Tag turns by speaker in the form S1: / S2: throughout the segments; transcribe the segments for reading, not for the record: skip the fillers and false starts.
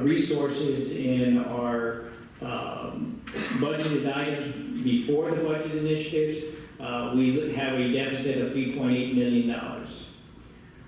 S1: resources in our budgeted items before the budget initiatives, we have a deficit of $3.8 million.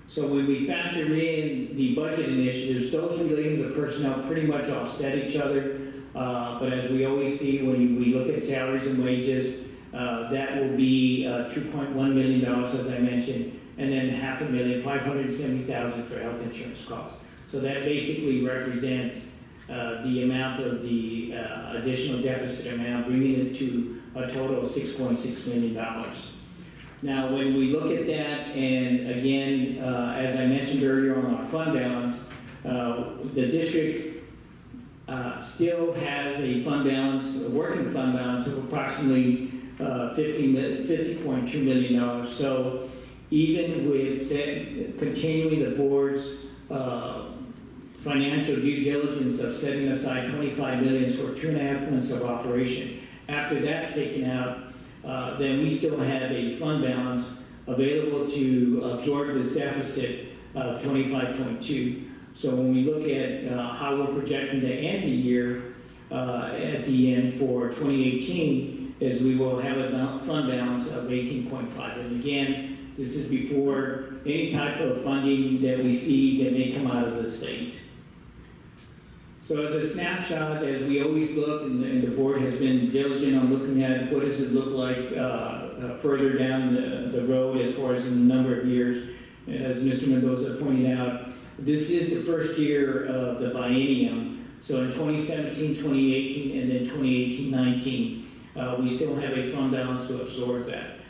S1: So when we factor in the budget initiatives, those relating to personnel pretty much offset each other. But as we always see when we look at salaries and wages, that will be $2.1 million, as I mentioned, and then $570,000 for health insurance costs. So that basically represents the amount of the additional deficit amount, bringing it to a total of $6.6 million. Now, when we look at that, and again, as I mentioned earlier on our fund balance, the district still has a fund balance, a working fund balance of approximately $50.2 million. So even with continuing the board's financial due diligence of setting aside $25 million for 2.5 months of operation, after that's taken out, then we still have a fund balance available to absorb this deficit of 25.2. So when we look at how we're projecting to end the year at the end for 2018, is we will have a fund balance of 18.5. And again, this is before any type of funding that we see that may come out of the state. So as a snapshot, as we always look, and the board has been diligent on looking at what does it look like further down the road as far as in the number of years. As Mr. Mendoza pointed out, this is the first year of the biennium. So in 2017, 2018, and then 2018-19, we still have a fund balance to absorb that.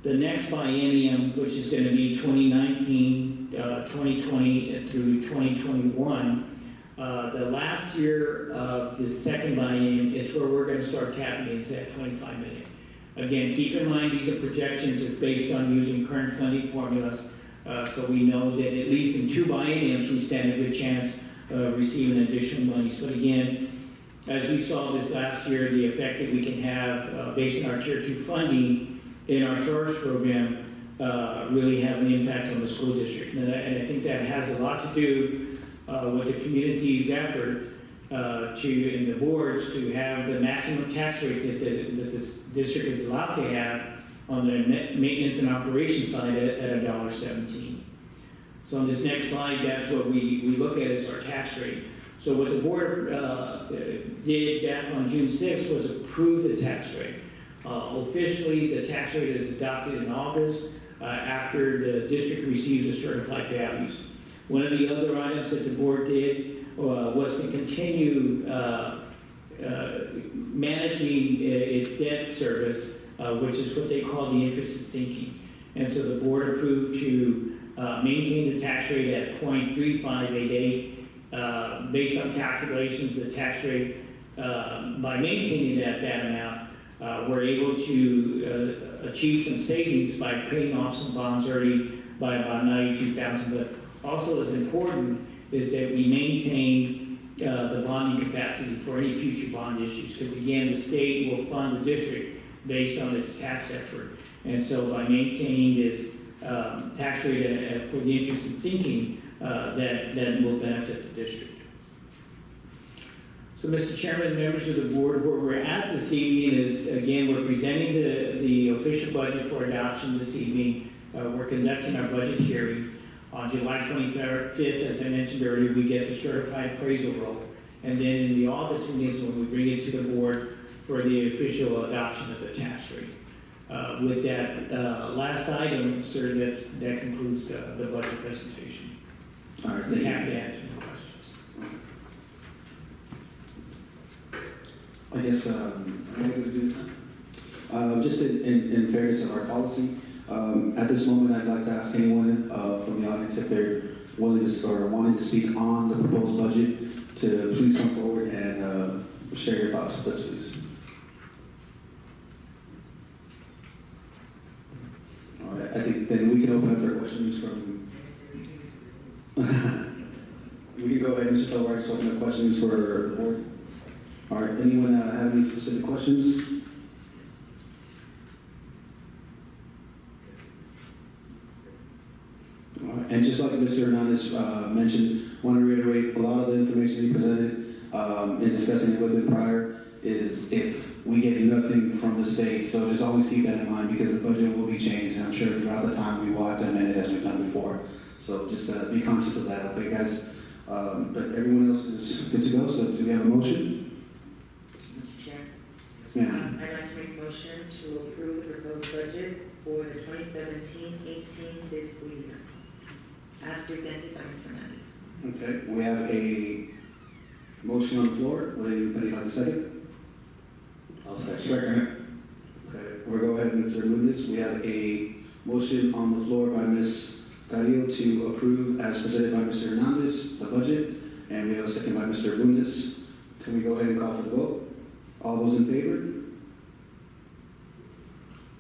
S1: The next biennium, which is going to be 2019, 2020 through 2021, the last year of the second biennium is where we're going to start tapping into that $25 million. Again, keep in mind these are projections. It's based on using current funding formulas. So we know that at least in 2 bienniums we stand a good chance of receiving additional monies. But again, as we saw this last year, the effect that we can have based on our Tier 2 funding in our SOURCE program really have an impact on the school district. And I think that has a lot to do with the community's effort and the boards to have the maximum tax rate that this district is allowed to have on the maintenance and operations side at $1.17. So on this next slide, that's what we look at as our tax rate. So what the board did back on June 6th was approve the tax rate. Officially, the tax rate is adopted in August after the district receives the certified values. One of the other items that the board did was to continue managing its debt service, which is what they call the interest and sinking. And so the board approved to maintain the tax rate at 0.3588. Based on calculations, the tax rate, by maintaining that amount, we're able to achieve some savings by paying off some bonds early by about $92,000. But also as important is that we maintain the bonding capacity for any future bond issues, because again, the state will fund the district based on its tax effort. And so by maintaining this tax rate for the interest and sinking, that will benefit the district. So Mr. Chairman, members of the board, where we're at this evening is, again, we're presenting the official budget for adoption this evening. We're conducting our budget hearing. On July 25th, as I mentioned earlier, we get the certified appraisal roll. And then in the August meeting is when we bring it to the board for the official adoption of the tax rate. With that last item, sir, that concludes the budget presentation.
S2: All right,
S1: I'm happy to answer your questions.
S2: I guess, just in fairness of our policy, at this moment, I'd like to ask anyone from the audience if they're willing to or wanting to speak on the proposed budget to please come forward and share your thoughts with us, please. All right, I think then we can open up for questions from. We can go ahead, Mr. Tovar, just open up questions for the board. All right, anyone have any specific questions? And just like Mr. Hernandez mentioned, I want to reiterate a lot of the information he presented in discussing it with him prior, is if we get nothing from the state. So just always keep that in mind because the budget will be changed, and I'm sure throughout the time we will have to amend it as we've done before. So just be conscious of that, okay, guys? But everyone else is good to go, so do we have a motion?
S3: Mr. Chair,
S2: Yes, ma'am.
S3: I'd like to make a motion to approve the proposed budget for the 2017-18 fiscal year, as presented by Mr. Hernandez.
S2: Okay, we have a motion on the floor. Would anybody like a second?
S4: I'll second.
S2: Okay, we'll go ahead, Mr. Hernandez. We have a motion on the floor by Ms. Carrillo to approve as presented by Mr. Hernandez, the budget, and we have a second by Mr. Hernandez. Can we go ahead and call for the vote? All those in favor?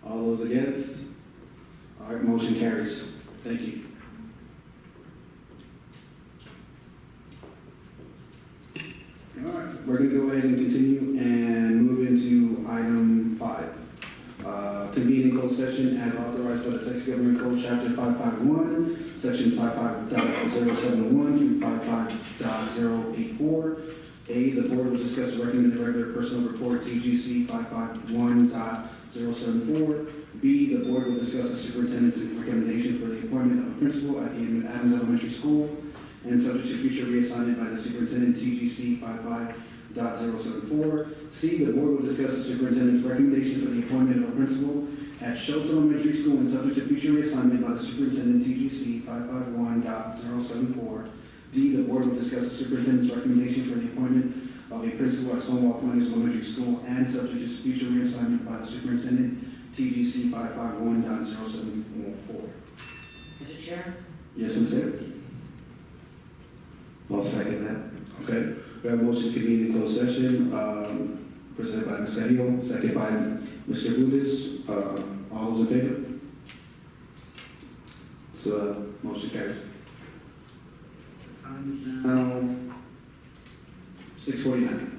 S2: All those against? All right, motion carries. Thank you. All right, we're going to go ahead and continue and move into item 5. Convene in closed session as authorized by the Texas Government Code, Chapter 551, Section 55.071 through 55.084. A, the board will discuss the recommended regular personal report, TGC 551.074. B, the board will discuss the superintendent's recommendation for the appointment of a principal at the Adams Elementary School, and subject to future reassignment by the superintendent, TGC 55.074. C, the board will discuss the superintendent's recommendation for the appointment of a principal at Schultz Elementary School, and subject to future reassignment by the superintendent, TGC 551.074. D, the board will discuss the superintendent's recommendation for the appointment of a principal at Stonewall Flanders Elementary School, and subject to future reassignment by the superintendent, TGC 551.074.
S3: Mr. Chair,
S2: Yes, Ms. Ayers?
S4: I'll second that.
S2: Okay, we have a motion to convene in closed session, presented by Ms. Carrillo, second by Mr. Budis. All those in favor? So, motion carries.
S4: Time is now.
S2: Now, 6:49.